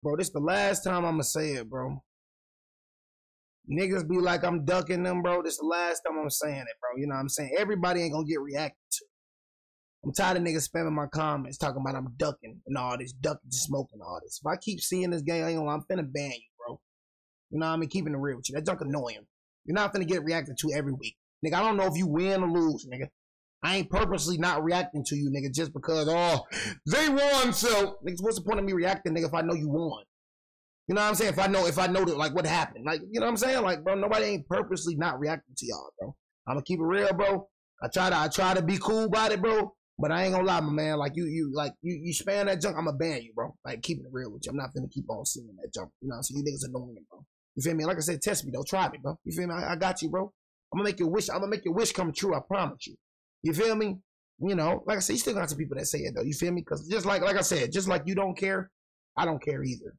Bro, this the last time I'ma say it, bro. Niggas be like I'm ducking them, bro. This the last time I'm saying it, bro. You know what I'm saying? Everybody ain't gonna get reacted to. I'm tired of niggas spamming my comments talking about I'm ducking and all this, ducking, smoking, all this. If I keep seeing this game, I'm finna ban you, bro. You know what I mean? Keeping it real with you. That junk annoying. You're not finna get reacted to every week. Nigga, I don't know if you win or lose, nigga. I ain't purposely not reacting to you, nigga, just because, oh, they won, so, nigga, what's the point of me reacting, nigga, if I know you won? You know what I'm saying? If I know that, like, what happened. Like, you know what I'm saying? Like, bro, nobody ain't purposely not reacting to y'all, bro. I'm gonna keep it real, bro. I try to be cool about it, bro. But I ain't gonna lie, my man. Like, you spam that junk, I'm gonna ban you, bro. Like, keeping it real with you. I'm not gonna keep on seeing that junk. You know what I'm saying? You niggas annoying, bro. You feel me? Like I said, test me, though. Try me, bro. You feel me? I got you, bro. I'm gonna make your wish come true. I promise you. You feel me? You know, like I said, you still got some people that say it, though. You feel me? Because just like I said, just like you don't care, I don't care either.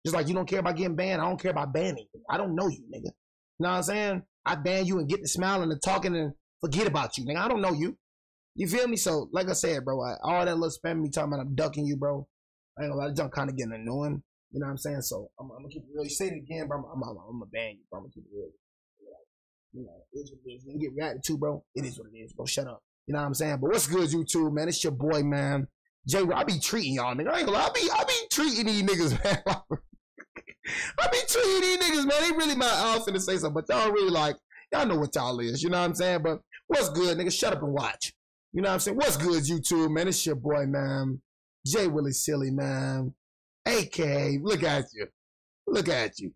Just like you don't care about getting banned, I don't care about banning you. I don't know you, nigga. You know what I'm saying? I ban you and get the smiling and talking and forget about you, nigga. I don't know you. You feel me? So, like I said, bro, all that little spam me talking about I'm ducking you, bro. I ain't gonna lie, that junk kind of getting annoying. You know what I'm saying? So, I'm gonna keep it real. You say it again, bro, I'm gonna ban you, bro. I'm gonna keep it real. You know, it is what it is. You get reacted to, bro. It is what it is, bro. Shut up. You know what I'm saying? But what's good, YouTube, man? It's your boy, man. Jay, I be treating y'all, nigga. I ain't gonna lie. I be treating these niggas, man. I be treating these niggas, man. They really my outfit to say something, but y'all really like, y'all know what y'all is. You know what I'm saying? But what's good, nigga? Shut up and watch. You know what I'm saying? What's good, YouTube, man? It's your boy, man. Jay Willie Silly, man. AKA, look at you. Look at you.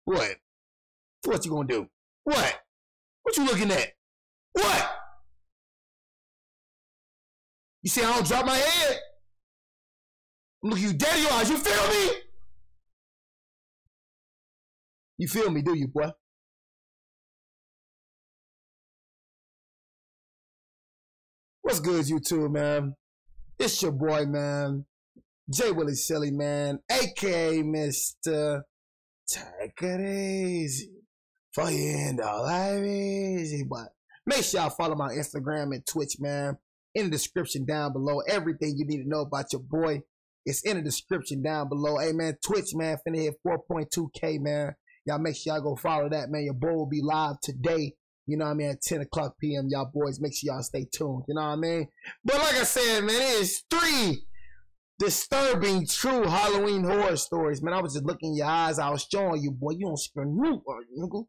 What? What you gonna do? What? What you looking at? What? You see I don't drop my head? I'm looking you dead in your eyes. You feel me? You feel me, do you, boy? What's good, YouTube, man? It's your boy, man. Jay Willie Silly, man. AKA Mr. Take it easy. For you and all life easy. But make sure y'all follow my Instagram and Twitch, man. In the description down below. Everything you need to know about your boy is in the description down below. Hey, man, Twitch, man, finna hit 4.2K, man. Y'all make sure y'all go follow that, man. Your boy will be live today. You know what I mean? At 10 o'clock p.m. Y'all boys, make sure y'all stay tuned. You know what I mean? But like I said, man, it is 3 disturbing true Halloween horror stories. Man, I was just looking in your eyes. I was showing you, boy, you don't scream, nigga.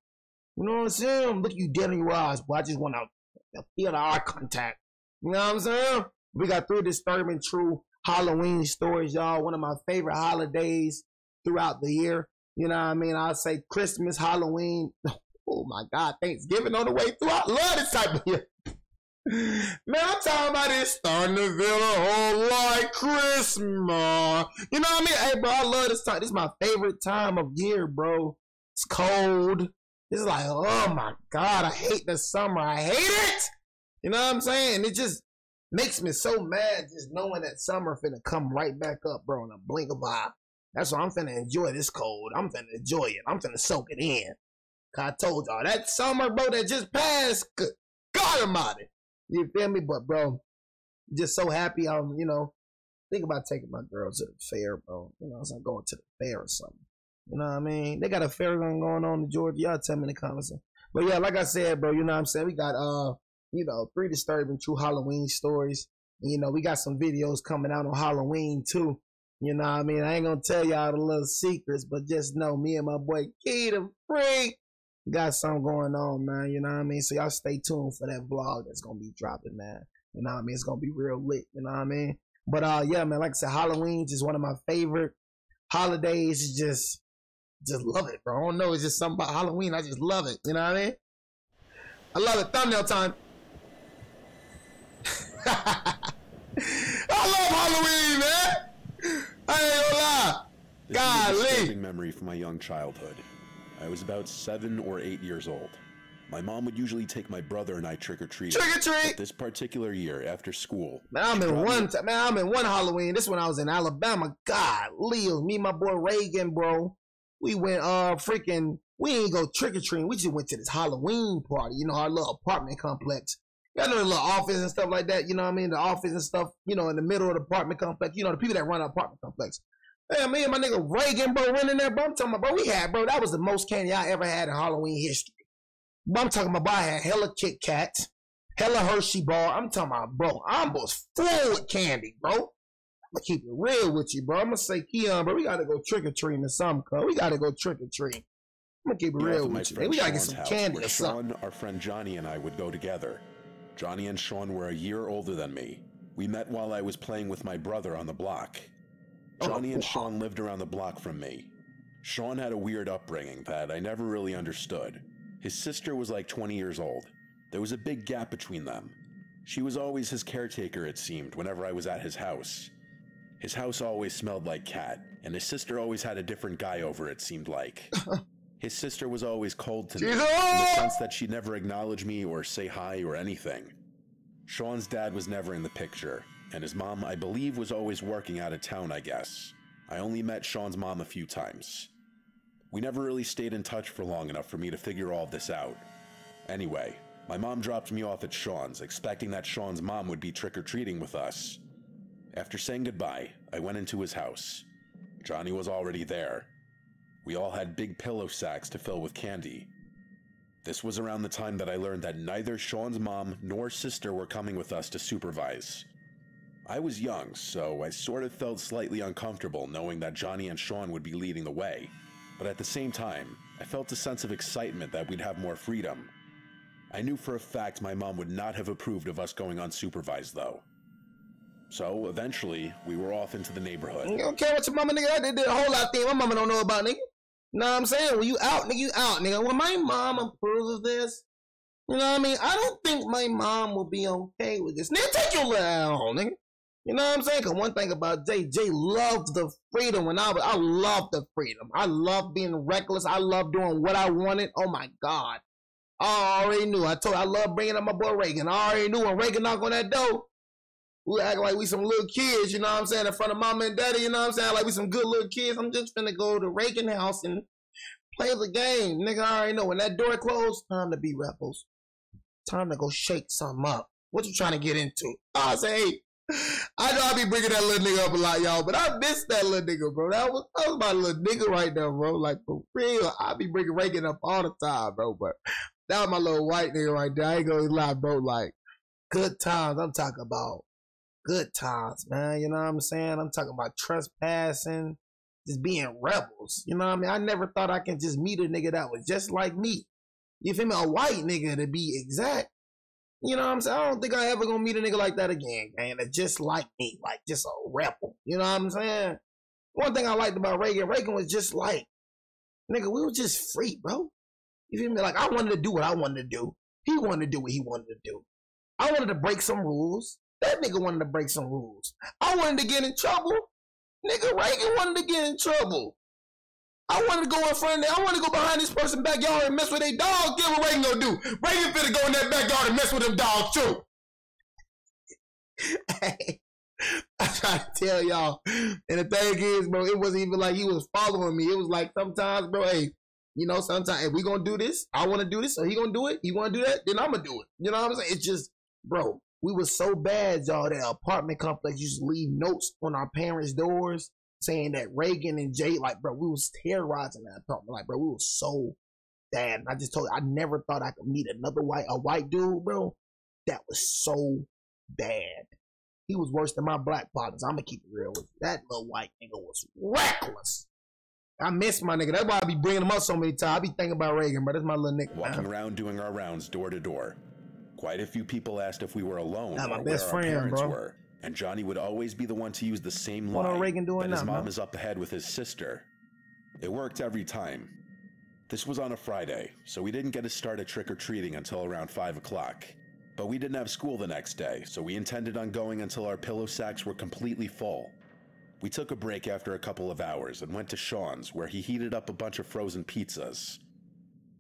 You know what I'm saying? I'm looking you dead in your eyes, boy. I just want to feel the eye contact. You know what I'm saying? We got 3 disturbing true Halloween stories, y'all. One of my favorite holidays throughout the year. You know what I mean? I'll say Christmas, Halloween. Oh my God, Thanksgiving on the way through. I love this type of year. Man, I'm talking about it starting to feel a whole like Christmas. You know what I mean? Hey, bro, I love this time. This is my favorite time of year, bro. It's cold. It's like, oh my God, I hate the summer. I hate it. You know what I'm saying? It just makes me so mad just knowing that summer finna come right back up, bro, in a blink of an eye. That's why I'm finna enjoy this cold. I'm finna enjoy it. I'm finna soak it in. I told y'all, that summer, bro, that just passed, God almighty. You feel me? But, bro, just so happy. You know, think about taking my girls to the fair, bro. You know, it's like going to the fair or something. You know what I mean? They got a fair going on in Georgia. Y'all tell me in the comments. But, yeah, like I said, bro, you know what I'm saying? We got, you know, 3 disturbing true Halloween stories. And, you know, we got some videos coming out on Halloween, too. You know what I mean? I ain't going to tell y'all the little secrets, but just know me and my boy Key the Freak got something going on, man. You know what I mean? So y'all stay tuned for that vlog that's gonna be dropping, man. You know what I mean? It's gonna be real lit. You know what I mean? But yeah, man. Like I said, Halloween is one of my favorite holidays. Just love it, bro. I don't know. It's just something about Halloween. I just love it. You know what I mean? I love it. Thumbnail time. I love Halloween, man. I ain't gonna lie. Golly. This is a disturbing memory from my young childhood. I was about 7 or 8 years old. My mom would usually take my brother and I trick-or-treating. Trick-or-treat! This particular year, after school. Man, I'm in one Halloween. This one I was in Alabama. God, Leo, me and my boy Reagan, bro. We went, we ain't go trick-or-treating. We just went to this Halloween party. You know, our little apartment complex. Y'all know the little office and stuff like that. You know what I mean? The office and stuff, you know, in the middle of the apartment complex. You know, the people that run the apartment complex. Man, me and my nigga Reagan, bro, went in there, bro. I'm talking about, bro, that was the most candy I ever had in Halloween history. But I'm talking about, bro, I had hella Kit Kats, hella Hershey bar. I'm talking about, bro, I was full with candy, bro. I'm gonna keep it real with you, bro. I'm gonna say, Keon, bro, we gotta go trick-or-treating or something, cuz. We gotta go trick-or-treating. I'm gonna keep it real with you. We gotta get some candy or something. Sean, our friend Johnny, and I would go together. Johnny and Sean were a year older than me. We met while I was playing with my brother on the block. Johnny and Sean lived around the block from me. Sean had a weird upbringing that I never really understood. His sister was like 20 years old. There was a big gap between them. She was always his caretaker, it seemed, whenever I was at his house. His house always smelled like cat, and his sister always had a different guy over, it seemed like. His sister was always cold to me, in the sense that she'd never acknowledge me or say hi or anything. Sean's dad was never in the picture, and his mom, I believe, was always working out of town, I guess. I only met Sean's mom a few times. We never really stayed in touch for long enough for me to figure all this out. Anyway, my mom dropped me off at Sean's, expecting that Sean's mom would be trick-or-treating with us. After saying goodbye, I went into his house. Johnny was already there. We all had big pillow sacks to fill with candy. This was around the time that I learned that neither Sean's mom nor sister were coming with us to supervise. I was young, so I sort of felt slightly uncomfortable knowing that Johnny and Sean would be leading the way. But at the same time, I felt a sense of excitement that we'd have more freedom. I knew for a fact my mom would not have approved of us going unsupervised, though. So, eventually, we were off into the neighborhood. You don't care what your mama, nigga. I did a whole lot of things my mama don't know about, nigga. Know what I'm saying? When you out, nigga, you out, nigga. When my mom approves of this, you know what I mean? I don't think my mom will be okay with this. Nigga, take your little ass home, nigga. You know what I'm saying? Because one thing about Jay loved the freedom when I loved the freedom. I loved being reckless. I loved doing what I wanted. Oh, my God. I already knew. I love bringing up my boy Reagan. I already knew when Reagan knocked on that door, we act like we some little kids, you know what I'm saying, in front of mama and daddy, you know what I'm saying, like we some good little kids. I'm just finna go to Reagan house and play the game. Nigga, I already know. When that door closed, time to be rebels. Time to go shake something up. What you trying to get into? I say, hey, I know I be bringing that little nigga up a lot, y'all, but I miss that little nigga, bro. That was my little nigga right there, bro. Like, for real, I be bringing Reagan up all the time, bro, but that was my little white nigga right there. I ain't gonna lie, bro. Like, good times I'm talking about. Good times, man. You know what I'm saying? I'm talking about trespassing, just being rebels. You know what I mean? I never thought I could just meet a nigga that was just like me. You feel me? A white nigga to be exact. You know what I'm saying? I don't think I ever gonna meet a nigga like that again, man. That's just like me, like just a rebel. You know what I'm saying? One thing I liked about Reagan was just like, nigga, we were just free, bro. You feel me? Like, I wanted to do what I wanted to do. He wanted to do what he wanted to do. I wanted to break some rules. That nigga wanted to break some rules. I wanted to get in trouble. Nigga, Reagan wanted to get in trouble. I wanted to go in front of them. I wanted to go behind this person's backyard and mess with their dogs. Guess what Reagan gonna do? Reagan finna go in that backyard and mess with them dogs too. Hey, I try to tell y'all. And the thing is, bro, it wasn't even like he was following me. It was like sometimes, bro, hey, you know, sometimes if we gonna do this, I wanna do this, so he gonna do it. He wanna do that, then I'm gonna do it. You know what I'm saying? It's just, bro, we was so bad, y'all, that apartment complex used to leave notes on our parents' doors saying that Reagan and Jay, like, bro, we was terrorizing that apartment. Like, bro, we was so bad. And I just told you, I never thought I could meet a white dude, bro, that was so bad. He was worse than my black partners. I'm gonna keep it real with you. That little white nigga was reckless. I miss my nigga. That's why I be bringing him up so many times. I be thinking about Reagan, but that's my little nigga. Walking around doing our rounds door to door. Quite a few people asked if we were alone my or best where friend, our parents bro. were, and Johnny would always be the one to use the same What lie Reagan doing that his now, mom bro? is up ahead with his sister. It worked every time. This was on a Friday, so we didn't get to start at trick-or-treating until around 5 o'clock. But we didn't have school the next day, so we intended on going until our pillow sacks were completely full. We took a break after a couple of hours and went to Sean's, where he heated up a bunch of frozen pizzas.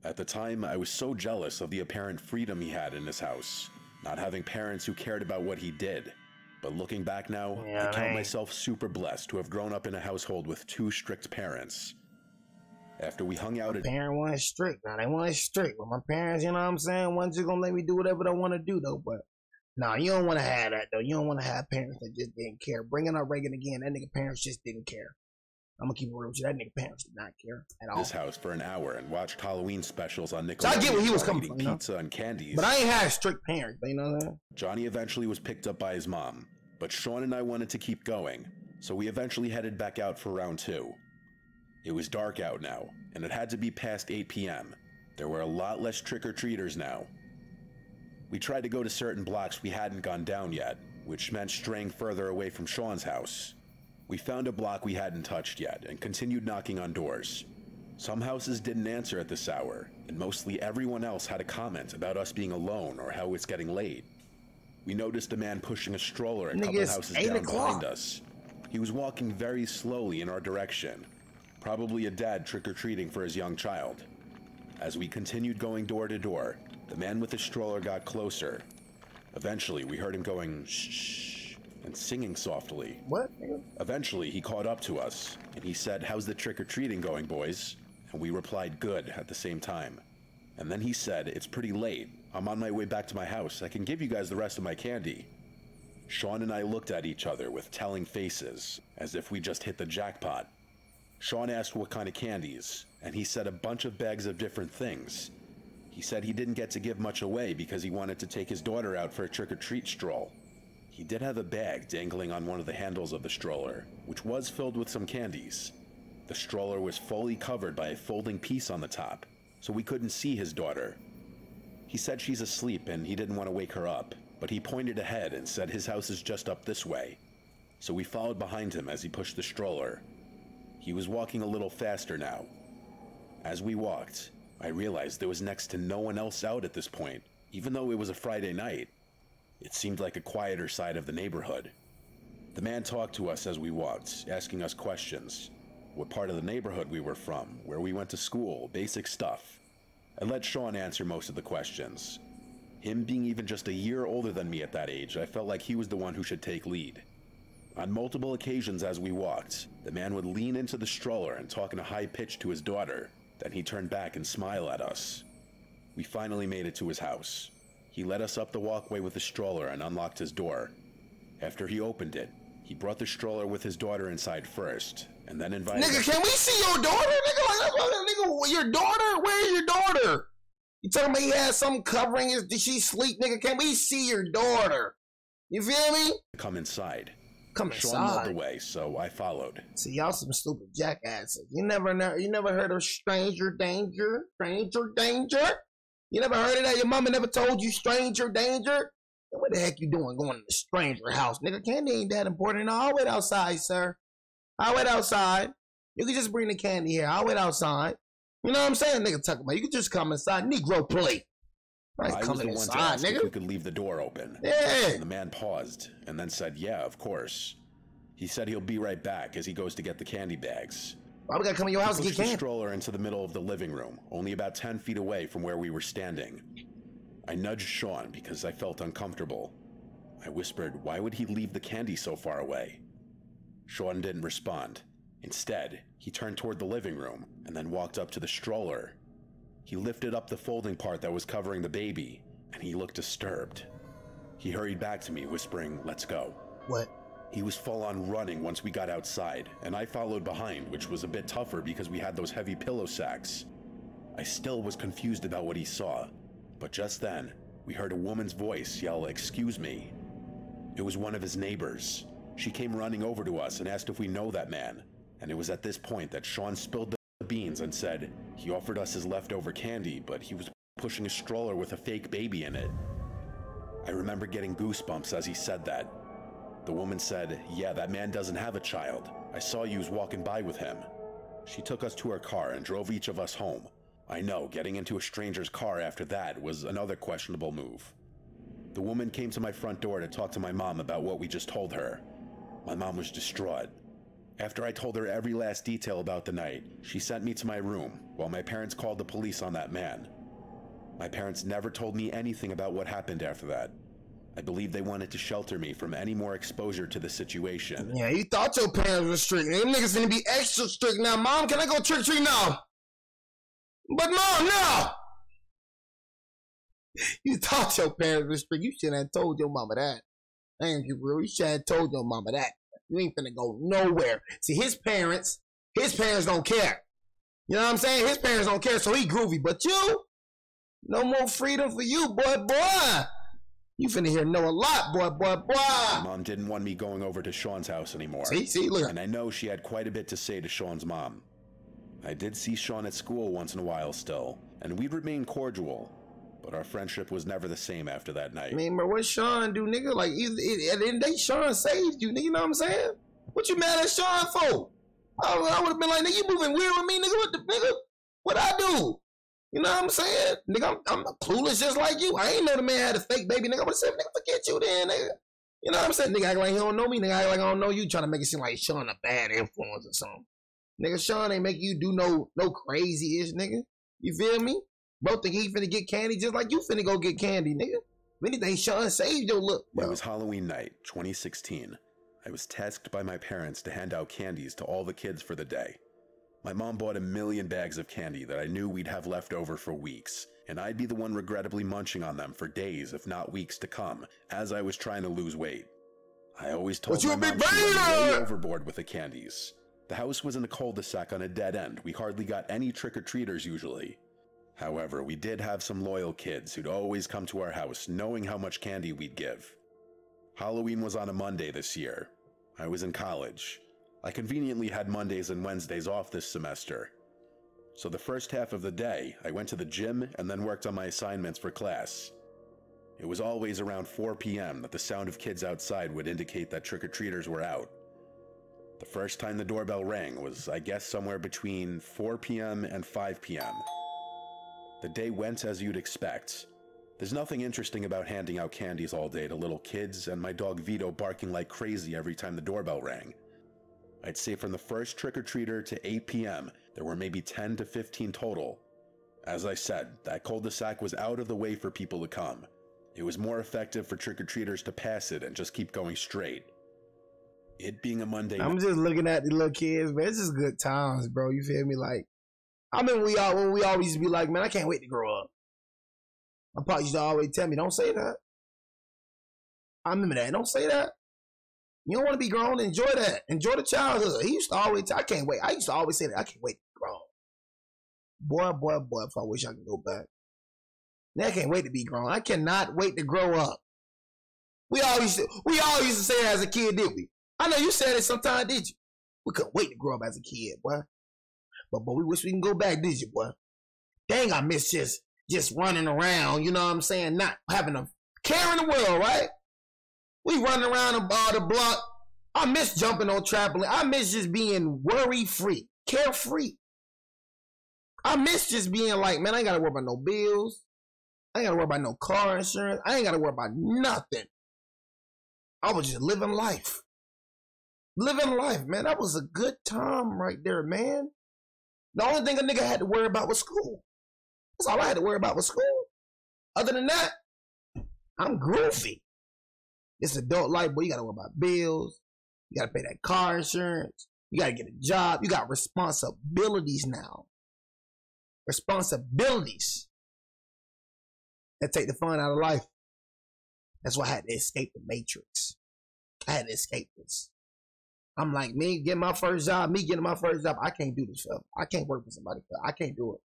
At the time, I was so jealous of the apparent freedom he had in his house, not having parents who cared about what he did. But looking back now, I count myself super blessed to have grown up in a household with 2 strict parents. After we hung out at... My parents weren't strict. Now, they weren't strict. But my parents, you know what I'm saying, wasn't just gonna let me do whatever I want to do, though. But, no, you don't want to have that, though. You don't want to have parents that just didn't care. Bringing up Reagan again, that nigga parents just didn't care. I'm gonna keep it real with you. That nigga parents did not care at all. This house for an hour and watched Halloween specials on Nickelodeon. So I get where he was coming eating from, pizza and candies. But I ain't had strict parents, you know that? Johnny eventually was picked up by his mom, but Sean and I wanted to keep going, so we eventually headed back out for round 2. It was dark out now, and it had to be past 8 p.m. There were a lot less trick-or-treaters now. We tried to go to certain blocks we hadn't gone down yet, which meant straying further away from Sean's house. We found a block we hadn't touched yet and continued knocking on doors. Some houses didn't answer at this hour, and mostly everyone else had a comment about us being alone or how it's getting late. We noticed a man pushing a stroller a couple houses down behind us. He was walking very slowly in our direction, probably a dad trick-or-treating for his young child. As we continued going door to door, the man with the stroller got closer. Eventually, we heard him going shh and singing softly. What? Eventually, he caught up to us, and he said, "How's the trick-or-treating going, boys?" And we replied, "Good," at the same time. And then he said, "It's pretty late. I'm on my way back to my house. I can give you guys the rest of my candy." Sean and I looked at each other with telling faces, as if we just hit the jackpot. Sean asked what kind of candies, and he said a bunch of bags of different things. He said he didn't get to give much away because he wanted to take his daughter out for a trick-or-treat stroll. He did have a bag dangling on one of the handles of the stroller, which was filled with some candies. The stroller was fully covered by a folding piece on the top, so we couldn't see his daughter. He said she's asleep and he didn't want to wake her up, but he pointed ahead and said his house is just up this way. So we followed behind him as he pushed the stroller. He was walking a little faster now. As we walked, I realized there was next to no one else out at this point, even though it was a Friday night. It seemed like a quieter side of the neighborhood. The man talked to us as we walked, asking us questions. What part of the neighborhood we were from, where we went to school, basic stuff. I let Sean answer most of the questions. Him being even just a year older than me at that age, I felt like he was the one who should take lead. On multiple occasions as we walked, the man would lean into the stroller and talk in a high pitch to his daughter. Then he'd turn back and smile at us. We finally made it to his house. He led us up the walkway with the stroller and unlocked his door. After he opened it, he brought the stroller with his daughter inside first, and then invited Nigga, can we see your daughter? Nigga, your daughter? Where is your daughter? You talking about he had something covering his, did she sleep? Nigga, can we see your daughter? You feel me? Come inside. Come inside. Sean led the way, so I followed. See, y'all some stupid jackasses. You never heard of stranger danger? Stranger danger? You never heard of that? Your mama never told you stranger danger? What the heck you doing going to the stranger house? Nigga, candy ain't that important. No, I'll wait outside, sir. I'll wait outside. You can just bring the candy here. I'll wait outside. You know what I'm saying? Nigga, talk about you can just come inside. Negro play. I was the one to ask if we could leave the door open. Yeah. And the man paused and then said, "Yeah, of course." He said he'll be right back as he goes to get the candy bags. Why we gotta come in your house and get candy? He pushed the stroller into the middle of the living room, only about 10 feet away from where we were standing. I nudged Sean because I felt uncomfortable. I whispered, "Why would he leave the candy so far away?" Sean didn't respond. Instead, he turned toward the living room and then walked up to the stroller. He lifted up the folding part that was covering the baby, and he looked disturbed. He hurried back to me, whispering, "Let's go." What? He was full on running once we got outside, and I followed behind, which was a bit tougher because we had those heavy pillow sacks. I still was confused about what he saw, but just then, we heard a woman's voice yell, "Excuse me." It was one of his neighbors. She came running over to us and asked if we know that man, and it was at this point that Sean spilled the beans and said he offered us his leftover candy, but he was pushing a stroller with a fake baby in it. I remember getting goosebumps as he said that. The woman said, "Yeah, that man doesn't have a child. I saw you walking by with him." She took us to her car and drove each of us home. I know, getting into a stranger's car after that was another questionable move. The woman came to my front door to talk to my mom about what we just told her. My mom was distraught. After I told her every last detail about the night, she sent me to my room while my parents called the police on that man. My parents never told me anything about what happened after that. I believe they wanted to shelter me from any more exposure to the situation. Yeah, you thought your parents were strict. Them niggas gonna be extra strict now. Mom, can I go trick-or-treat now? But Mom, no! You thought your parents were strict. You shouldn't have told your mama that. I ain't gonna keep real. You should have told your mama that. You ain't finna go nowhere. See, his parents His parents don't care. You know what I'm saying? His parents don't care, so he groovy. But you, no more freedom for you, boy. You finna hear no a lot, boy. My mom didn't want me going over to Sean's house anymore. See, look. And I know she had quite a bit to say to Sean's mom. I did see Sean at school once in a while still, and we'd remain cordial. But our friendship was never the same after that night. I mean, bro, what Sean do, nigga? Like, at the end of the day, Sean saved you, nigga. You know what I'm saying? What you mad at Sean for? I would have been like, nigga, you moving weird with me, nigga. What the nigga? What I do? You know what I'm saying? Nigga, I'm clueless just like you. I ain't know the man had a fake baby, nigga. I would have said, nigga, forget you then, nigga. You know what I'm saying? Nigga act like he don't know me. Nigga act like I don't know you. Trying to make it seem like Sean a bad influence or something. Nigga, Sean ain't make you do no crazy-ish, nigga. You feel me? Bro think he finna get candy just like you finna go get candy, nigga. If anything, Sean saved your look, bro. It was Halloween night, 2016. I was tasked by my parents to hand out candies to all the kids for the day. My mom bought 1 million bags of candy that I knew we'd have left over for weeks, and I'd be the one regrettably munching on them for days, if not weeks to come, as I was trying to lose weight. I always told my mom she went way overboard with the candies. The house was in a cul-de-sac on a dead end. We hardly got any trick-or-treaters usually. However, we did have some loyal kids who'd always come to our house knowing how much candy we'd give. Halloween was on a Monday this year. I was in college. I conveniently had Mondays and Wednesdays off this semester. So the first half of the day, I went to the gym and then worked on my assignments for class. It was always around 4 p.m. that the sound of kids outside would indicate that trick-or-treaters were out. The first time the doorbell rang was, I guess, somewhere between 4 p.m. and 5 p.m. The day went as you'd expect. There's nothing interesting about handing out candies all day to little kids and my dog Vito barking like crazy every time the doorbell rang. I'd say from the first trick-or-treater to 8 p.m., there were maybe 10 to 15 total. As I said, that cul-de-sac was out of the way for people to come. It was more effective for trick-or-treaters to pass it and just keep going straight. It being a Monday I'm just looking at the little kids, man. It's just good times, bro. You feel me? Like, I mean, when we always be like, man, I can't wait to grow up. My pop used to always tell me, don't say that. I remember that. Don't say that. You don't want to be grown. Enjoy that. Enjoy the childhood. He used to always tell, I can't wait. I used to always say that. I can't wait to be grown. Boy, if I wish I could go back. Now I can't wait to be grown. I cannot wait to grow up. We all used to say it as a kid, did we? I know you said it sometime, did you? We couldn't wait to grow up as a kid, boy. But we wish we can go back, did you, boy? Dang, I miss just running around, you know what I'm saying? Not having a care in the world, right? We running around the block. I miss jumping on trampoline. I miss just being worry-free, carefree. I miss just being like, man, I ain't got to worry about no bills. I ain't got to worry about no car insurance. I ain't got to worry about nothing. I was just living life. Living life, man. That was a good time right there, man. The only thing a nigga had to worry about was school. That's all I had to worry about was school. Other than that, I'm groovy. It's adult life, boy. You gotta worry about bills. You gotta pay that car insurance. You gotta get a job. You got responsibilities now. Responsibilities that take the fun out of life. That's why I had to escape the matrix. I had to escape this. I'm like, me getting my first job, I can't do this stuff. I can't work for somebody. I can't do it.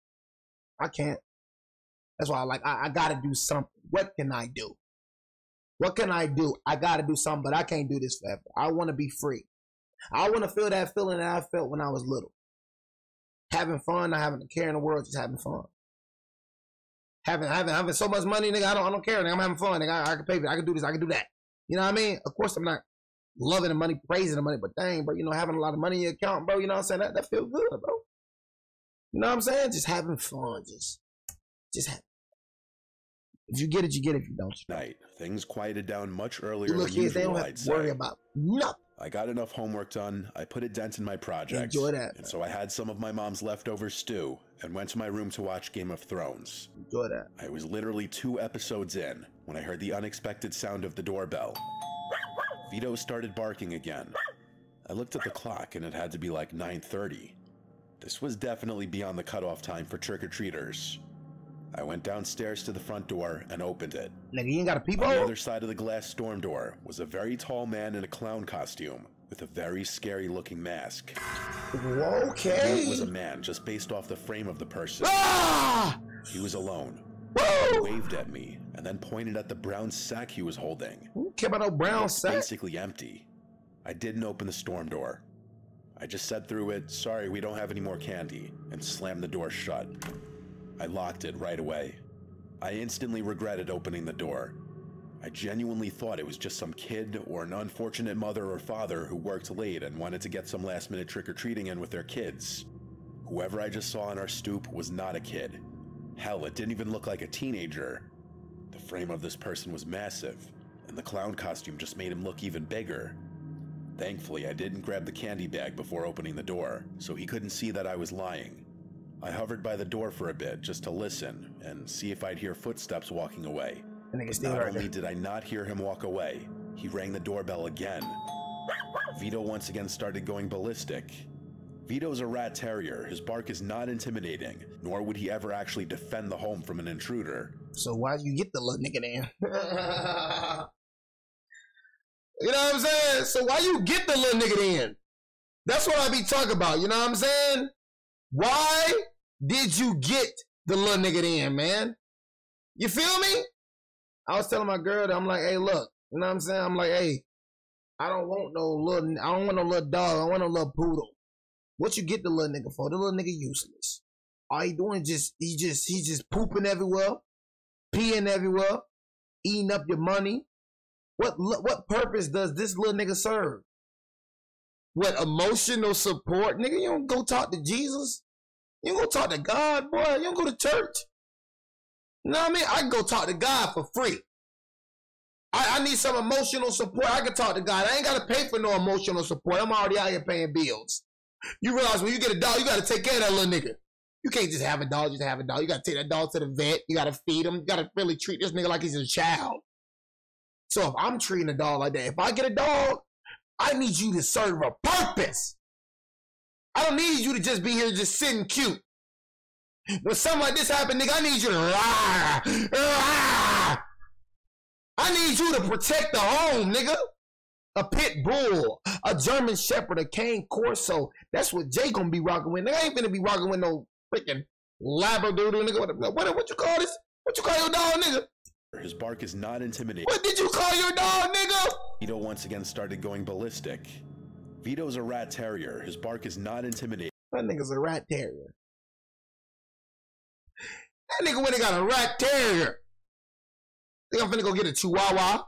I can't. That's why I gotta do something. What can I do? What can I do? I gotta do something, but I can't do this forever. I want to be free. I want to feel that feeling that I felt when I was little. Having fun, not having a care in the world, just having fun. Having so much money, nigga, I don't care. Nigga, I'm having fun. Nigga, I can pay for it. I can do this. I can do that. You know what I mean? Of course, I'm not loving the money, praising the money, but dang, bro, you know, having a lot of money in your account, bro, you know what I'm saying? That feels good, bro. You know what I'm saying? Just having fun. Just have. If you get it, you get it. If you don't, you don't. Night, things quieted down much earlier than kids, they usual, don't have I'd to say. worry about nothing. I got enough homework done, I put a dent in my project, Enjoy that, and so I had some of my mom's leftover stew and went to my room to watch Game of Thrones. Enjoy that. I was literally 2 episodes in when I heard the unexpected sound of the doorbell. Vito started barking again. I looked at the clock and it had to be like 9:30. This was definitely beyond the cutoff time for trick-or-treaters. I went downstairs to the front door and opened it. Nigga, you ain't got a peephole? On the other side of the glass storm door was a very tall man in a clown costume. with a very scary looking mask. Okay. He was a man just based off the frame of the person. Ah! He was alone. Woo! He waved at me and then pointed at the brown sack he was holding. Who care about no brown It's sack? basically empty. I didn't open the storm door. I just said through it, "Sorry, we don't have any more candy," and slammed the door shut. I locked it right away. I instantly regretted opening the door. I genuinely thought it was just some kid or an unfortunate mother or father who worked late and wanted to get some last-minute trick-or-treating in with their kids. Whoever I just saw on our stoop was not a kid. Hell, it didn't even look like a teenager. The frame of this person was massive, and the clown costume just made him look even bigger. Thankfully, I didn't grab the candy bag before opening the door, so he couldn't see that I was lying. I hovered by the door for a bit just to listen and see if I'd hear footsteps walking away. Not only did I not hear him walk away, he rang the doorbell again. Vito once again started going ballistic. Vito's a rat terrier. His bark is not intimidating, nor would he ever actually defend the home from an intruder. So why'd you get the little nigga then? You know what I'm saying? So why you get the little nigga then? That's what I be talking about, you know what I'm saying? Why did you get the little nigga then, man? You feel me? I was telling my girl that I'm like, hey, look, you know what I'm saying? I'm like, hey, I don't want no little dog. I want no little poodle. What you get the little nigga for? The little nigga useless. All he doing is he just pooping everywhere, peeing everywhere, eating up your money. What purpose does this little nigga serve? What emotional support? Nigga, you don't go talk to Jesus. You don't go talk to God, boy. You don't go to church. You know what I mean? I can go talk to God for free. I need some emotional support. I can talk to God. I ain't got to pay for no emotional support. I'm already out here paying bills. You realize when you get a dog, you got to take care of that little nigga. You can't just have a dog, You got to take that dog to the vet. You got to feed him. You got to really treat this nigga like he's a child. So if I'm treating a dog like that, if I get a dog, I need you to serve a purpose. I don't need you to just be here just sitting cute. When something like this happen, nigga, I need you to I need you to protect the home, nigga. A pit bull, a German Shepherd, a Cane Corso. That's what Jay gonna be rocking with. Nigga, I ain't finna be rocking with no freaking Labradoodle, nigga. What you call this? What you call your dog, nigga? His bark is not intimidating. What did you call your dog, nigga? Vito once again started going ballistic. Vito's a rat terrier. His bark is not intimidating. That nigga's a rat terrier. That nigga went and got a rat terrier. Think I'm finna go get a Chihuahua?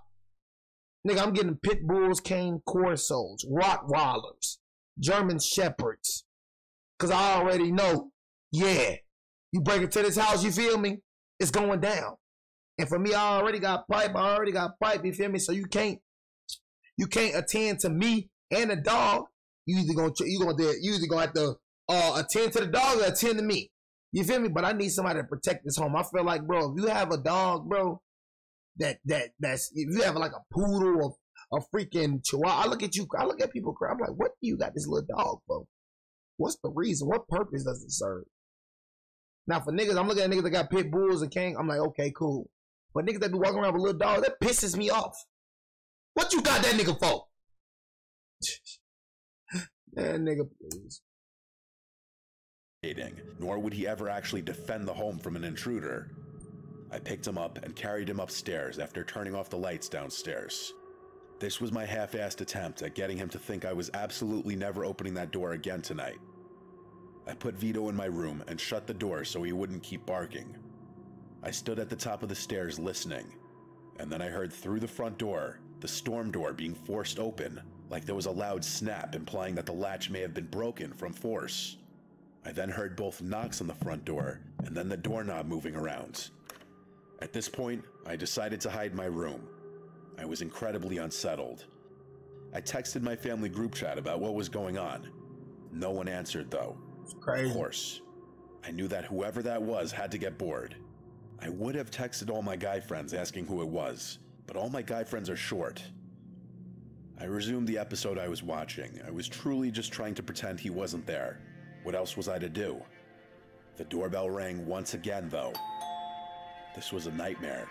Nigga, I'm getting pit bulls, Cane Corsos, Rottweilers, German Shepherds. Cause I already know, yeah, you break into this house, you feel me? It's going down. And for me, I already got pipe, you feel me? So you can't attend to me and the dog. You either gonna have to attend to the dog or attend to me. You feel me? But I need somebody to protect this home. I feel like, bro, if you have a dog, bro, that's if you have like a poodle or a freaking chihuahua, I look at people cry. I'm like, what do you got this little dog for? What's the reason? What purpose does it serve? Now for niggas, I'm looking at niggas that got pit bulls and king. I'm like, okay, cool. But niggas that be walking around with little dogs, that pisses me off. What you got that nigga for? Man, nigga, please. Nor would he ever actually defend the home from an intruder. I picked him up and carried him upstairs after turning off the lights downstairs. This was my half-assed attempt at getting him to think I was absolutely never opening that door again tonight. I put Vito in my room and shut the door so he wouldn't keep barking. I stood at the top of the stairs listening, and then I heard through the front door, the storm door being forced open, like there was a loud snap implying that the latch may have been broken from force. I then heard both knocks on the front door and then the doorknob moving around. At this point, I decided to hide in my room. I was incredibly unsettled. I texted my family group chat about what was going on. No one answered though. It's crazy. Of course, I knew that whoever that was had to get bored. I would have texted all my guy friends asking who it was, but all my guy friends are short. I resumed the episode I was watching. I was truly just trying to pretend he wasn't there. What else was I to do? The doorbell rang once again though. This was a nightmare.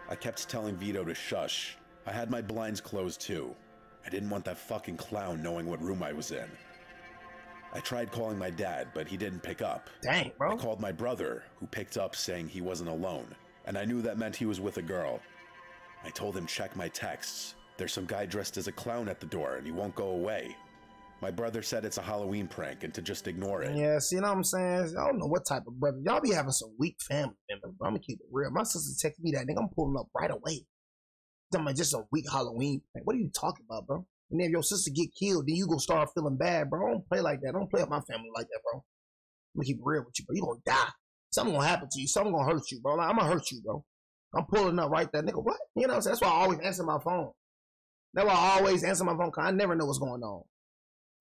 I kept telling Vito to shush. I had my blinds closed too. I didn't want that fucking clown knowing what room I was in. I tried calling my dad, but he didn't pick up. Dang, bro. I called my brother, who picked up saying he wasn't alone, and I knew that meant he was with a girl. I told him check my texts. There's some guy dressed as a clown at the door, and he won't go away. My brother said it's a Halloween prank and to just ignore it. Yeah, see, you know what I'm saying? I don't know what type of brother. Y'all be having some weak family members, bro. I'm gonna keep it real. My sister texted me that nigga. I'm pulling up right away. Talking about just a weak Halloween prank. What are you talking about, bro? And then if your sister get killed, then you gonna start feeling bad, bro. I don't play like that. I don't play with my family like that, bro. I'm gonna keep it real with you, bro. You gonna die. Something gonna happen to you. Something gonna hurt you, bro. Like, I'm gonna hurt you, bro. I'm pulling up right there, nigga. What? You know what I'm saying? That's why I always answer my phone. That's why I always answer my phone, because I never know what's going on.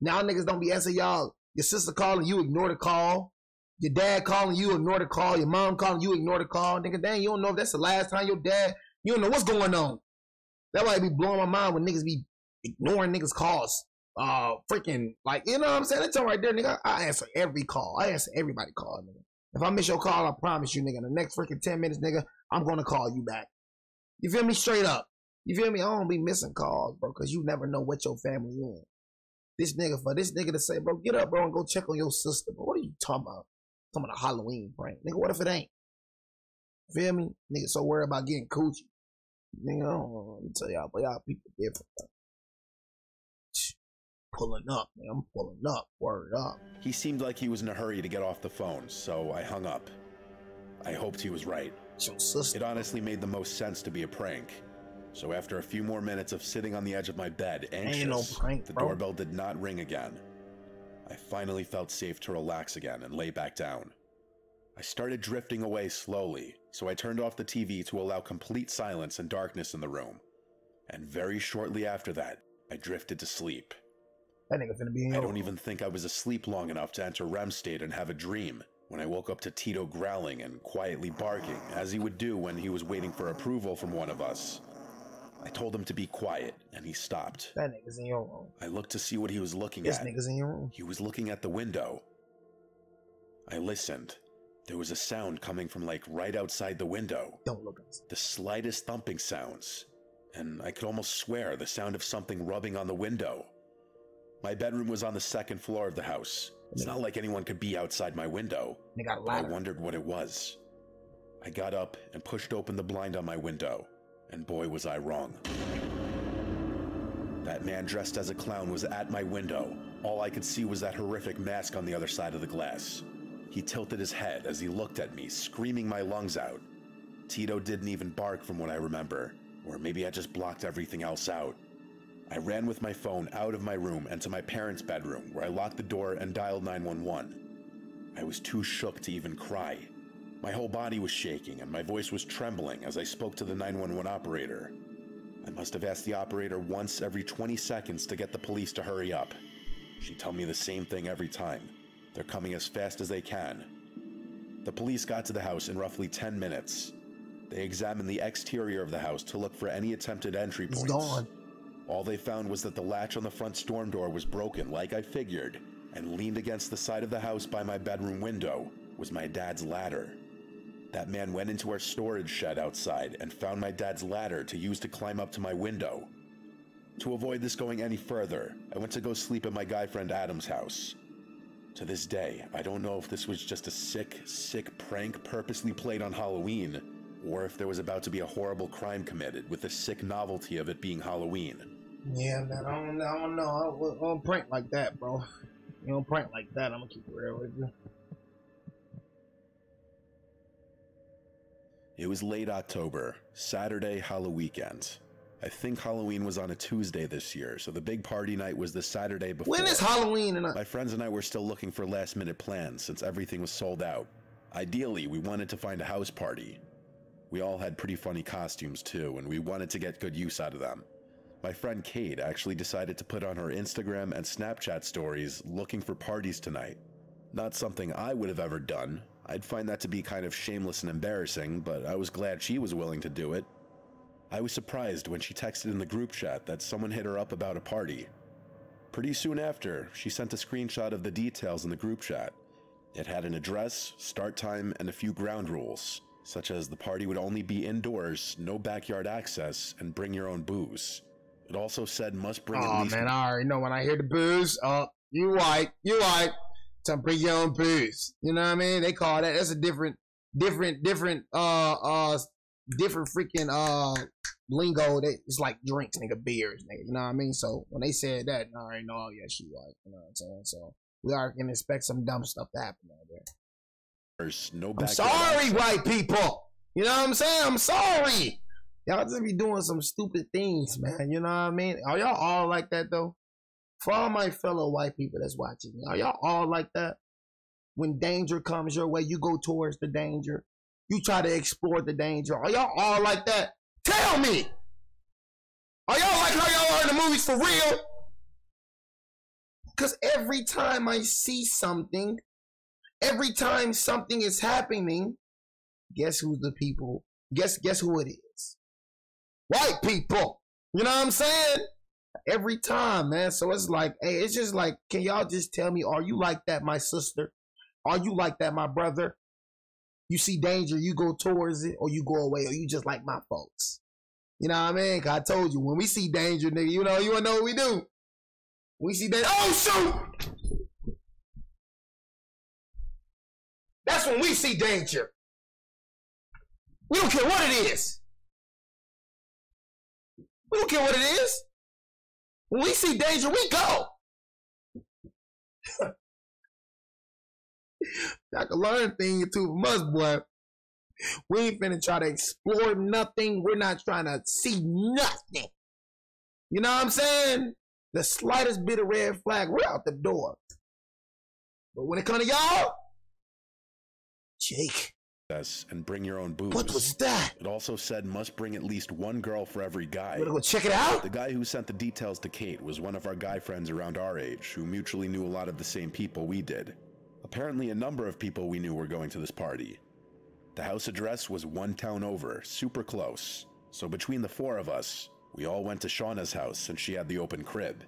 Now niggas don't be answering y'all. Your sister calling, you ignore the call. Your dad calling, you ignore the call. Your mom calling, you ignore the call. Nigga, dang, you don't know if that's the last time your dad, you don't know what's going on. That's why it be blowing my mind when niggas be ignoring niggas' calls. Freaking, like, you know what I'm saying? That's all right there, nigga. I answer every call. I answer everybody's call, nigga. If I miss your call, I promise you, nigga, in the next freaking 10 minutes, nigga, I'm gonna call you back. You feel me? Straight up. You feel me? I don't be missing calls, bro, because you never know what your family in. For this nigga to say, bro, get up, bro, and go check on your sister, bro. What are you talking about? Talking about a Halloween prank. Nigga, what if it ain't? Feel me? Nigga so worried about getting coochie. Nigga, I don't know. Let me tell y'all, but y'all people different, bro. Pulling up, man. I'm pulling up. Word up. He seemed like he was in a hurry to get off the phone, so I hung up. I hoped he was right. It's your sister. It honestly made the most sense to be a prank. So after a few more minutes of sitting on the edge of my bed, anxious, ain't no prank, the bro. doorbell did not ring again. I finally felt safe to relax again and lay back down. I started drifting away slowly, so I turned off the TV to allow complete silence and darkness in the room. And very shortly after that, I drifted to sleep. That nigga finna be in I your don't room. even think I was asleep long enough to enter REM state and have a dream when I woke up to Tito growling and quietly barking, as he would do when he was waiting for approval from one of us. I told him to be quiet, and he stopped. That nigga's in your room. I looked to see what he was looking This at. nigga's in your room. He was looking at the window. I listened. There was a sound coming from like right outside the window. Don't look at us. The slightest thumping sounds. And I could almost swear the sound of something rubbing on the window. My bedroom was on the second floor of the house. It's not like anyone could be outside my window. They got a But I ladder. wondered what it was. I got up and pushed open the blind on my window. And boy, was I wrong. That man dressed as a clown was at my window. All I could see was that horrific mask on the other side of the glass. He tilted his head as he looked at me, screaming my lungs out. Tito didn't even bark from what I remember, or maybe I just blocked everything else out. I ran with my phone out of my room and to my parents' bedroom, where I locked the door and dialed 911. I was too shook to even cry. My whole body was shaking and my voice was trembling as I spoke to the 911 operator. I must have asked the operator once every 20 seconds to get the police to hurry up. She'd tell me the same thing every time. They're coming as fast as they can. The police got to the house in roughly 10 minutes. They examined the exterior of the house to look for any attempted entry points. He's gone. All they found was that the latch on the front storm door was broken, like I figured, and leaned against the side of the house by my bedroom window was my dad's ladder. That man went into our storage shed outside and found my dad's ladder to use to climb up to my window. To avoid this going any further, I went to go sleep at my guy friend Adam's house. To this day, I don't know if this was just a sick prank purposely played on Halloween, or if there was about to be a horrible crime committed with the sick novelty of it being Halloween. Yeah, man, I don't know. I don't prank like that, bro. You don't prank like that. I'm gonna keep it real with you. It was late October, Saturday, Halloween weekend. I think Halloween was on a Tuesday this year, so the big party night was the Saturday before. When is Halloween? My friends and I were still looking for last-minute plans since everything was sold out. Ideally, we wanted to find a house party. We all had pretty funny costumes too, and we wanted to get good use out of them. My friend Kate actually decided to put on her Instagram and Snapchat stories looking for parties tonight. Not something I would have ever done. I'd find that to be kind of shameless and embarrassing, but I was glad she was willing to do it. I was surprised when she texted in the group chat that someone hit her up about a party. Pretty soon after, she sent a screenshot of the details in the group chat. It had an address, start time, and a few ground rules, such as the party would only be indoors, no backyard access, and bring your own booze. It also said must bring at Oh least man, I already know when I hear the booze. Oh, you white. To bring your own booze. You know what I mean? They call that. That's a different freaking lingo. It's like drinks, nigga, beers, nigga. You know what I mean? So when they said that, I already know. Oh yeah, she white. You know what I'm saying? So we are gonna expect some dumb stuff to happen out there. there's no I'm sorry, white people. You know what I'm saying? I'm sorry. Y'all just be doing some stupid things, man. You know what I mean? Are y'all all like that, though? For all my fellow white people that's watching, are y'all all like that? When danger comes your way, you go towards the danger. You try to explore the danger. Are y'all all like that? Tell me! Are y'all like how y'all are in the movies for real? Because every time I see something, every time something is happening, guess who's the people? Guess who it is? White people. You know what I'm saying? Every time, man. So it's like, hey, it's just like, can y'all just tell me, are you like that, my sister? Are you like that, my brother? You see danger, you go towards it, or you go away, or you just like my folks. You know what I mean? 'Cause I told you, when we see danger, nigga, you wanna know what we do? We see danger, oh shoot! That's when we see danger. We don't care what it is. We don't care what it is. When we see danger, we go. I can learn thing or two from us, boy. We ain't finna try to explore nothing. We're not trying to see nothing. You know what I'm saying? The slightest bit of red flag, we're out the door. But when it comes to y'all, Jake. And bring your own booze. What was that? It also said must bring at least one girl for every guy. You wanna go check it out? The guy who sent the details to Kate was one of our guy friends around our age who mutually knew a lot of the same people we did. Apparently a number of people we knew were going to this party. The house address was one town over, super close. So between the four of us, we all went to Shauna's house since she had the open crib.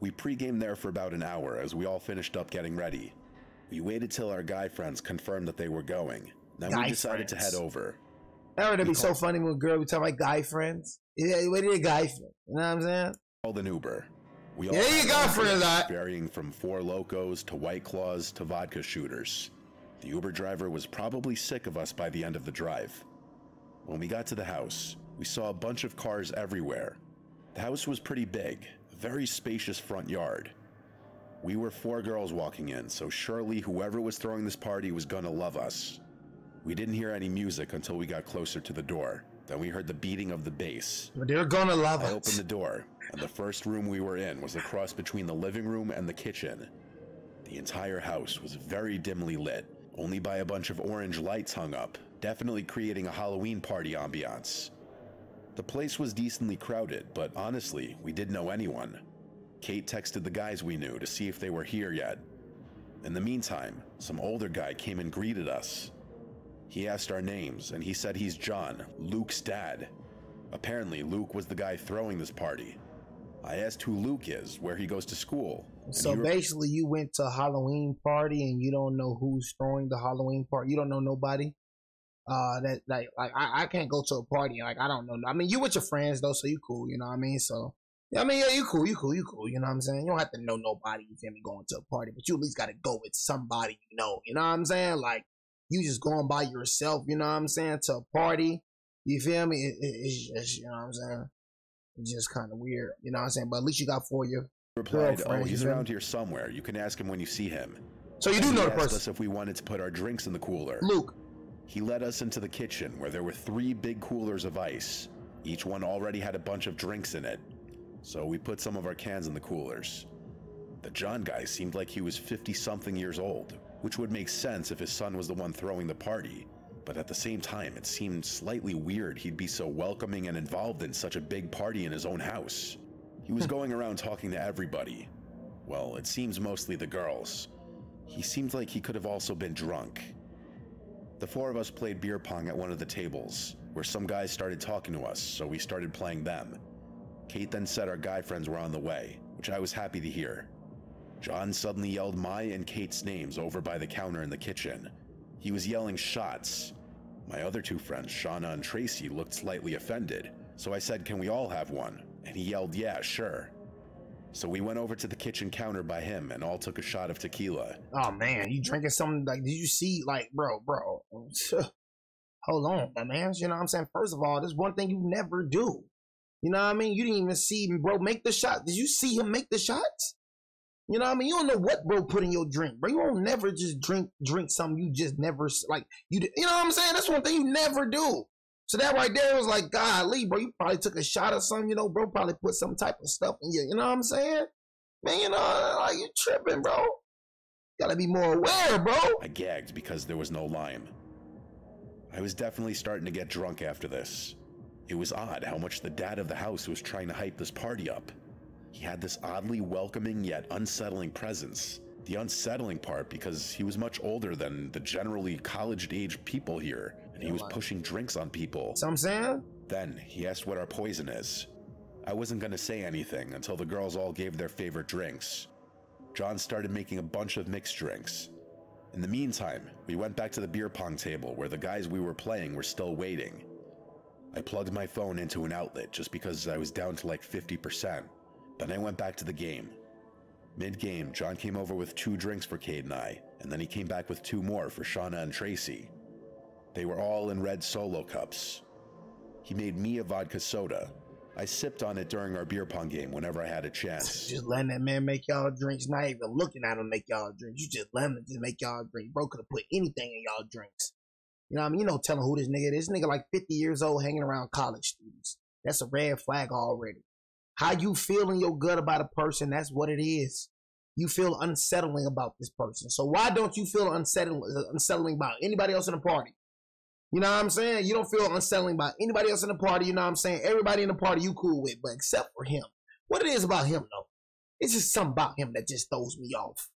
We pre-gamed there for about an hour as we all finished up getting ready. We waited till our guy friends confirmed that they were going. Then we decided to head over. That would be so funny when a girl would tell my guy friends. Yeah, what are your guy friends? You know what I'm saying? Called an Uber. We all you go for that. Varying from Four Locos to White Claws to vodka shooters. The Uber driver was probably sick of us by the end of the drive. When we got to the house, we saw a bunch of cars everywhere. The house was pretty big, a very spacious front yard. We were four girls walking in, so surely whoever was throwing this party was gonna love us. We didn't hear any music until we got closer to the door. Then we heard the beating of the bass. But they're gonna love it. I opened the door, and the first room we were in was a cross between the living room and the kitchen. The entire house was very dimly lit, only by a bunch of orange lights hung up, definitely creating a Halloween party ambiance. The place was decently crowded, but honestly, we didn't know anyone. Kate texted the guys we knew to see if they were here yet. In the meantime, some older guy came and greeted us. He asked our names, and he said he's John, Luke's dad. Apparently, Luke was the guy throwing this party. I asked who Luke is, where he goes to school. So basically, you went to a Halloween party and you don't know who's throwing the Halloween party. You don't know nobody. I can't go to a party and I don't know. I mean, you with your friends though, so you cool. You know what I mean? So yeah, I mean, yeah, you cool. You know what I'm saying? You don't have to know nobody. You feel me? Going to a party, but you at least got to go with somebody you know. You know what I'm saying? Like. You just going by yourself, you know what I'm saying, to a party, you feel me? It's just, you know what I'm saying, it's just kind of weird, you know what I'm saying, but at least you got four of your replied, oh, he's around here somewhere, you can ask him when you see him. So you do know the person. He asked us if we wanted to put our drinks in the cooler. Luke. He led us into the kitchen where there were 3 big coolers of ice. Each one already had a bunch of drinks in it. So we put some of our cans in the coolers. The John guy seemed like he was 50-something years old, which would make sense if his son was the one throwing the party, but at the same time it seemed slightly weird he'd be so welcoming and involved in such a big party in his own house. He was going around talking to everybody. Well, it seems mostly the girls. He seemed like he could have also been drunk. The 4 of us played beer pong at one of the tables, where some guys started talking to us, so we started playing them. Kate then said our guy friends were on the way, which I was happy to hear. John suddenly yelled my and Kate's names over by the counter in the kitchen. He was yelling shots. My other 2 friends, Shauna and Tracy, looked slightly offended, so I said, can we all have one? And he yelled, "Yeah, sure." So we went over to the kitchen counter by him and all took a shot of tequila. Oh man, you drinking something like, did you see, like, bro, hold on, my man. You know what I'm saying? First of all, there's one thing you never do. You know what I mean? You didn't even see bro make the shot. Did you see him make the shots? You know what I mean? You don't know what bro put in your drink, bro. You won't never just drink something you just never, like, you know what I'm saying? That's one thing you never do. So that right there was like, golly, bro, you probably took a shot or something, you know, bro, probably put some type of stuff in you. You know what I'm saying? Man, you know, like, you tripping, bro. Gotta be more aware, bro. I gagged because there was no lime. I was definitely starting to get drunk after this. It was odd how much the dad of the house was trying to hype this party up. He had this oddly welcoming yet unsettling presence. The unsettling part because he was much older than the generally college-age people here, and he was pushing drinks on people. So I'm saying? Then he asked what our poison is. I wasn't gonna say anything until the girls all gave their favorite drinks. John started making a bunch of mixed drinks. In the meantime, we went back to the beer pong table where the guys we were playing were still waiting. I plugged my phone into an outlet just because I was down to like 50%. Then I went back to the game. Mid-game, John came over with 2 drinks for Cade and I, and then he came back with 2 more for Shauna and Tracy. They were all in red Solo cups. He made me a vodka soda. I sipped on it during our beer pong game whenever I had a chance. Just letting that man make y'all drinks, not even looking at him make y'all drinks. You just let him just make y'all drink. Bro could have put anything in y'all drinks. You know what I mean? You know, telling who this nigga is. This nigga like 50 years old hanging around college students. That's a red flag already. How you feel in your gut about a person, that's what it is. You feel unsettling about this person. So why don't you feel unsettling about anybody else in the party? You know what I'm saying? You don't feel unsettling about anybody else in the party. You know what I'm saying? Everybody in the party you cool with, but except for him. What it is about him, though, it's just something about him that just throws me off.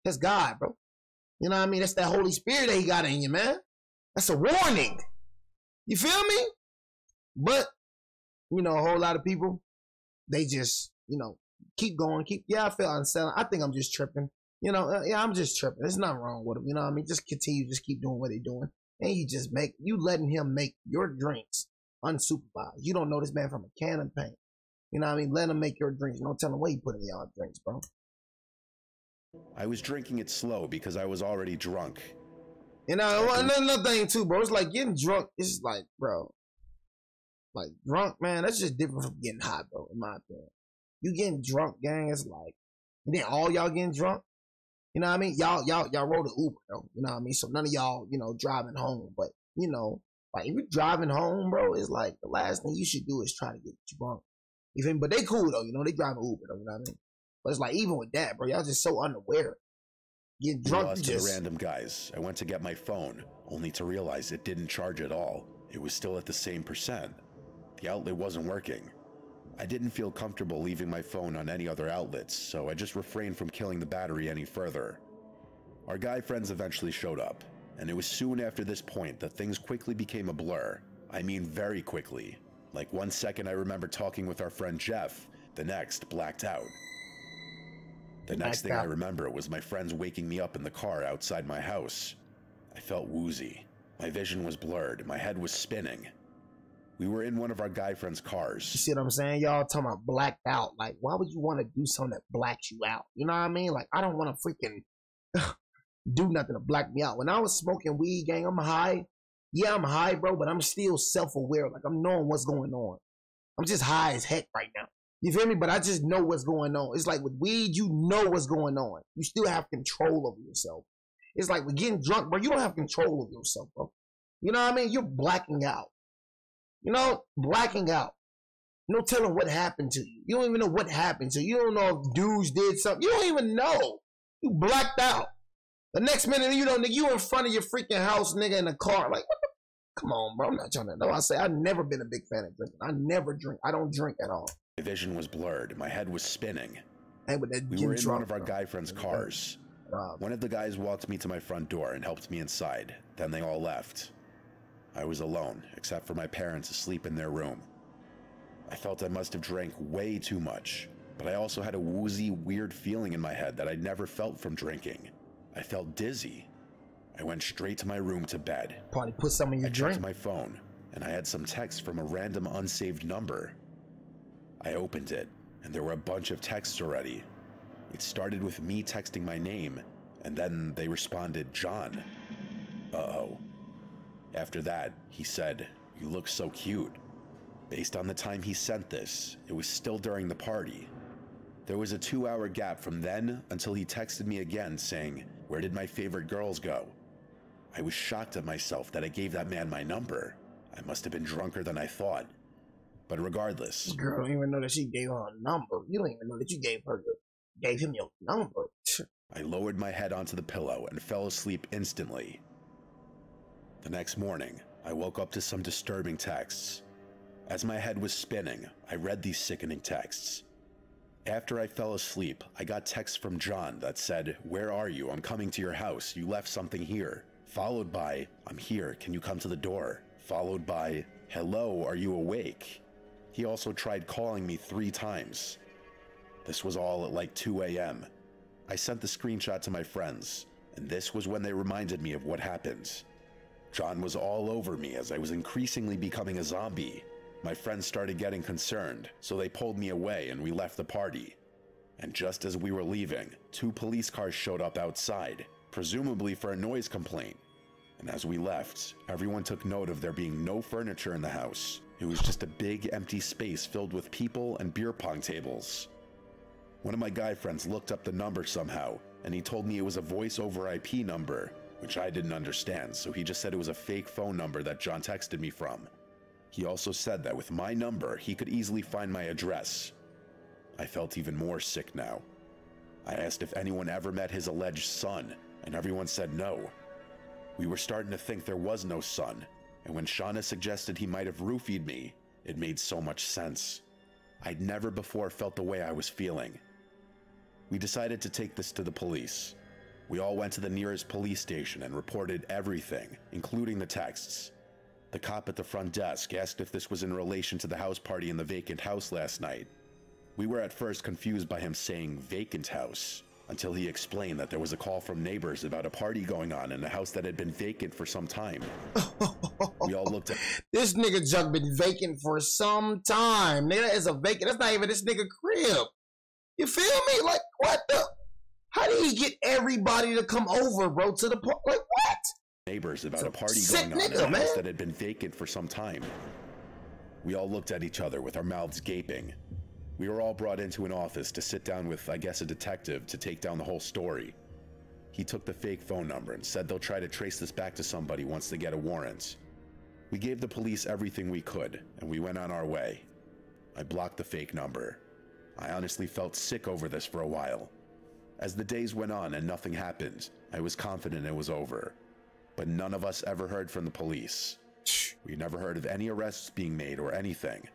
That's God, bro. You know what I mean? That's that Holy Spirit that he got in you, man. That's a warning. You feel me? But, you know, a whole lot of people, they just, you know, keep going. Yeah, I feel unsettling. I think I'm just tripping. You know, yeah, I'm just tripping. There's nothing wrong with them. You know what I mean? Just continue. Just keep doing what they're doing. And you letting him make your drinks unsupervised. You don't know this man from a can of paint. You know what I mean? Let him make your drinks. Don't tell him what he put in y'all drinks, bro. I was drinking it slow because I was already drunk. You know, another thing too, bro. It's like getting drunk. It's like, bro, like drunk, man. That's just different from getting high, bro. In my opinion, you getting drunk, gang. It's like, and then all y'all getting drunk. You know what I mean? Y'all rode an Uber, though. You know what I mean? So none of y'all, you know, driving home. But, you know, like if you're driving home, bro, it's like the last thing you should do is try to get drunk. You feel me? But they cool, though. You know, they driving Uber, though. You know what I mean? But it's like, even with that, bro, y'all just so unaware. Getting drunk, lost to the random guys. I went to get my phone, only to realize it didn't charge at all. It was still at the same percent. The outlet wasn't working. I didn't feel comfortable leaving my phone on any other outlets, so I just refrained from killing the battery any further. Our guy friends eventually showed up, and it was soon after this point that things quickly became a blur. I mean very quickly. Like 1 second I remember talking with our friend Jeff, the next blacked out. The next thing I remember was my friends waking me up in the car outside my house. I felt woozy. My vision was blurred, my head was spinning. We were in one of our guy friends' cars. You see what I'm saying? Y'all talking about blacked out. Like, why would you want to do something that blacks you out? You know what I mean? Like, I don't want to freaking do nothing to black me out. When I was smoking weed, gang, I'm high. Yeah, I'm high, bro, but I'm still self-aware. Like, I'm knowing what's going on. I'm just high as heck right now. You feel me? But I just know what's going on. It's like with weed, you know what's going on. You still have control over yourself. It's like with getting drunk, bro, you don't have control of yourself, bro. You know what I mean? You're blacking out. You know, blacking out. No telling what happened to you. You don't even know what happened to you. You don't know if dudes did something. You don't even know. You blacked out. The next minute, you know, nigga, you in front of your freaking house, nigga, in the car. Like, come on, bro. I'm not trying to know. I say I've never been a big fan of drinking. I never drink. I don't drink at all. My vision was blurred. My head was spinning. Hey, but we were in one of our guy friends' cars. One of the guys walked me to my front door and helped me inside. Then they all left. I was alone, except for my parents asleep in their room. I felt I must have drank way too much, but I also had a woozy, weird feeling in my head that I'd never felt from drinking. I felt dizzy. I went straight to my room to bed. Probably put some in your drink. I checked my phone, and I had some text from a random unsaved number. I opened it, and there were a bunch of texts already. It started with me texting my name, and then they responded, John. Uh-oh. After that, he said, you look so cute. Based on the time he sent this, it was still during the party. There was a 2-hour gap from then until he texted me again saying, where did my favorite girls go? I was shocked at myself that I gave that man my number. I must have been drunker than I thought. But regardless... Girl don't even know that she gave her a number. You don't even know that you gave him your number. I lowered my head onto the pillow and fell asleep instantly. The next morning, I woke up to some disturbing texts. As my head was spinning, I read these sickening texts. After I fell asleep, I got texts from John that said, where are you? I'm coming to your house. You left something here. Followed by, I'm here. Can you come to the door? Followed by, hello, are you awake? He also tried calling me 3 times. This was all at like 2 a.m. I sent the screenshot to my friends, and this was when they reminded me of what happened. John was all over me as I was increasingly becoming a zombie. My friends started getting concerned, so they pulled me away and we left the party. And just as we were leaving, 2 police cars showed up outside, presumably for a noise complaint. And as we left, everyone took note of there being no furniture in the house. It was just a big empty space filled with people and beer pong tables. One of my guy friends looked up the number somehow, and he told me it was a voice over IP number, which I didn't understand, so he just said it was a fake phone number that John texted me from. He also said that with my number, he could easily find my address. I felt even more sick now. I asked if anyone ever met his alleged son, and everyone said no. We were starting to think there was no son, and when Shauna suggested he might have roofied me, it made so much sense. I'd never before felt the way I was feeling. We decided to take this to the police. We all went to the nearest police station and reported everything, including the texts. The cop at the front desk asked if this was in relation to the house party in the vacant house last night. We were at first confused by him saying vacant house, until he explained that there was a call from neighbors about a party going on in a house that had been vacant for some time. We all looked at... This nigga junk been vacant for some time. Nigga, that is a vacant. That's not even this nigga crib. You feel me? Like, what the... How did he get everybody to come over, bro, to the party? Like, what? Neighbors about a party going on in a house that had been vacant for some time. We all looked at each other with our mouths gaping. We were all brought into an office to sit down with, I guess, a detective to take down the whole story. He took the fake phone number and said they'll try to trace this back to somebody once they get a warrant. We gave the police everything we could, and we went on our way. I blocked the fake number. I honestly felt sick over this for a while. As the days went on and nothing happened, I was confident it was over. But none of us ever heard from the police. We never heard of any arrests being made or anything.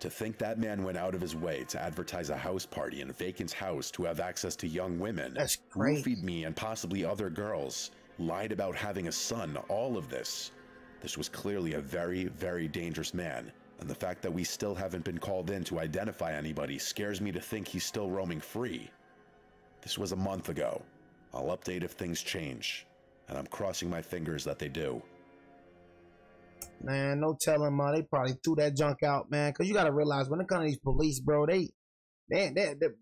To think that man went out of his way to advertise a house party in a vacant house to have access to young women, that's crazy, roofied me and possibly other girls, lied about having a son, all of this. This was clearly a very, very dangerous man, and the fact that we still haven't been called in to identify anybody scares me to think he's still roaming free. This was a month ago. I'll update if things change, and I'm crossing my fingers that they do. Man, no telling, man. They probably threw that junk out, man. Because you got to realize, when it comes to these police, bro, they,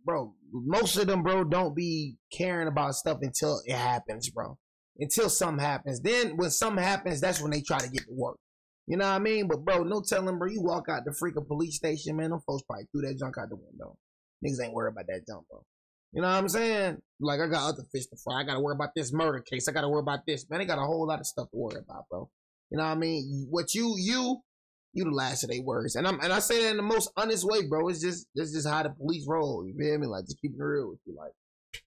bro, most of them, bro, don't be caring about stuff until it happens, bro. Until something happens. Then, when something happens, that's when they try to get to work. You know what I mean? But, bro, no telling, bro, you walk out the freaking police station, man, them folks probably threw that junk out the window. Niggas ain't worried about that junk, bro. You know what I'm saying? Like, I got other fish to fry. I got to worry about this murder case. I got to worry about this. Man, they got a whole lot of stuff to worry about, bro. You know what I mean? What you the last of their words. And I say that in the most honest way, bro. It's just how the police roll. You feel me? Like, just keep it real with you. Like,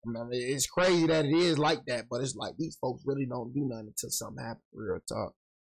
I mean, it's crazy that it is like that, but it's like these folks really don't do nothing until something happens. Real talk.